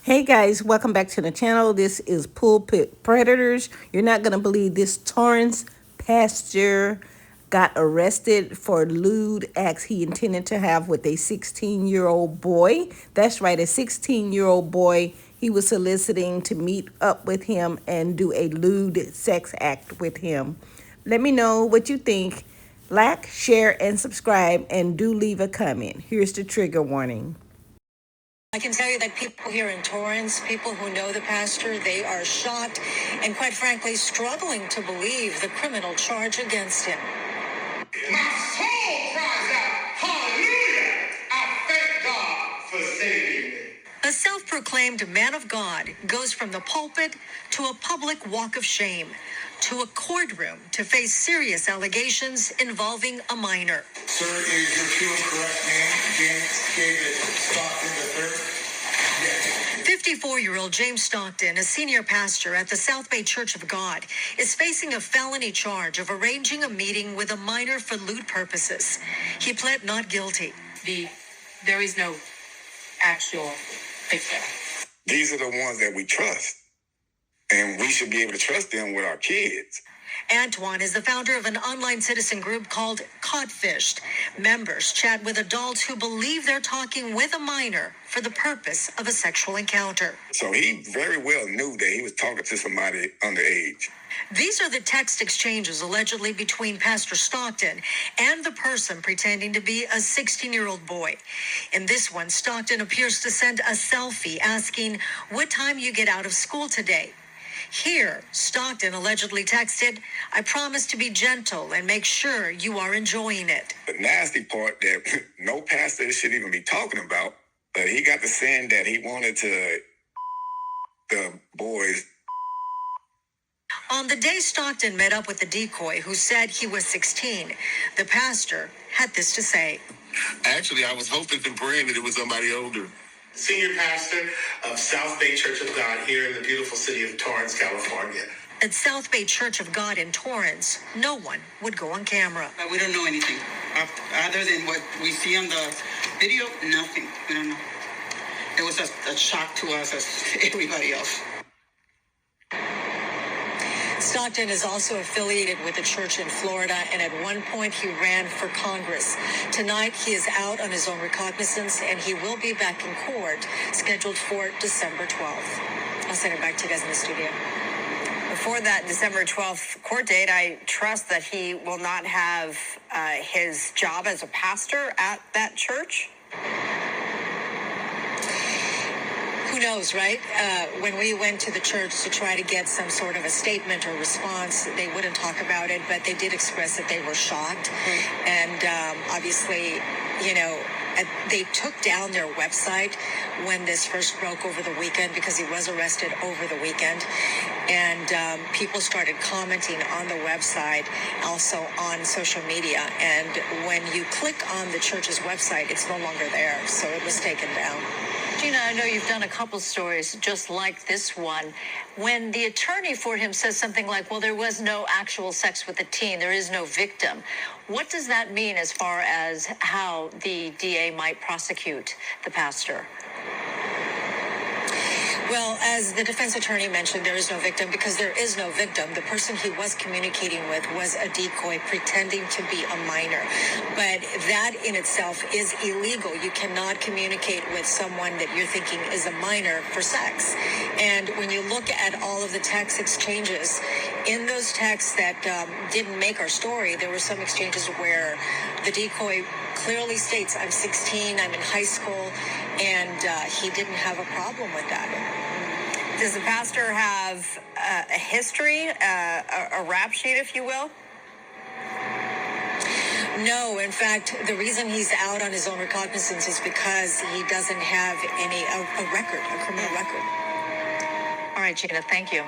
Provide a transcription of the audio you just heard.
Hey guys, welcome back to the channel. This is Pulpit Predators. You're not going to believe this Torrance pastor got arrested for lewd acts he intended to have with a 16-year-old boy. That's right, a 16-year-old boy. He was soliciting to meet up with him and do a lewd sex act with him. Let me know what you think. Like, share, and subscribe, and do leave a comment. Here's the trigger warning. I can tell you that people here in Torrance, people who know the pastor, they are shocked and quite frankly struggling to believe the criminal charge against him. My soul cries out, hallelujah! I thank God for saving me. A self-proclaimed man of God goes from the pulpit to a public walk of shame, to a courtroom to face serious allegations involving a minor. Sir, is your true and correct name James David Stockton III? Yes. 54-year-old James Stockton, a senior pastor at the South Bay Church of God, is facing a felony charge of arranging a meeting with a minor for lewd purposes. He pled not guilty. There is no actual victim. These are the ones that we trust, and we should be able to trust them with our kids. Antoine is the founder of an online citizen group called Codfished. Members chat with adults who believe they're talking with a minor for the purpose of a sexual encounter. So he very well knew that he was talking to somebody underage. These are the text exchanges allegedly between Pastor Stockton and the person pretending to be a 16-year-old boy. In this one, Stockton appears to send a selfie asking, "What time you get out of school today?" Here, Stockton allegedly texted, "I promise to be gentle and make sure you are enjoying it." The nasty part that no pastor should even be talking about, but he got to saying that he wanted to the boys. On the day Stockton met up with the decoy who said he was 16, the pastor had this to say. Actually, I was hoping and praying that it was somebody older. Senior pastor of South Bay Church of God here in the beautiful city of Torrance, California. At South Bay Church of God in Torrance, no one would go on camera. We don't know anything. Other than what we see on the video, nothing. We don't know. It was a shock to us as everybody else. Stockton is also affiliated with a church in Florida, and at one point he ran for Congress. Tonight he is out on his own recognizance, and he will be back in court, scheduled for December 12th. I'll send it back to you guys in the studio. Before that December 12th court date, I trust that he will not have his job as a pastor at that church. Who knows, right? When we went to the church to try to get some sort of a statement or response, they wouldn't talk about it, but they did express that they were shocked. And obviously, they took down their website when this first broke over the weekend because he was arrested over the weekend. And people started commenting on the website, also on social media. And when you click on the church's website, it's no longer there. So it was taken down. Gina, I know you've done a couple stories just like this one. When the attorney for him says something like, well, there was no actual sex with the teen, there is no victim, what does that mean as far as how the DA might prosecute the pastor? Well, as the defense attorney mentioned, there is no victim because there is no victim. The person he was communicating with was a decoy pretending to be a minor. But that in itself is illegal. You cannot communicate with someone that you're thinking is a minor for sex. And when you look at all of the text exchanges, in those texts that didn't make our story, there were some exchanges where the decoy clearly states, I'm 16, I'm in high school, and he didn't have a problem with that. Does the pastor have a history, a rap sheet, if you will? No, in fact, the reason he's out on his own recognizance is because he doesn't have a record, a criminal record. All right, Gina, thank you.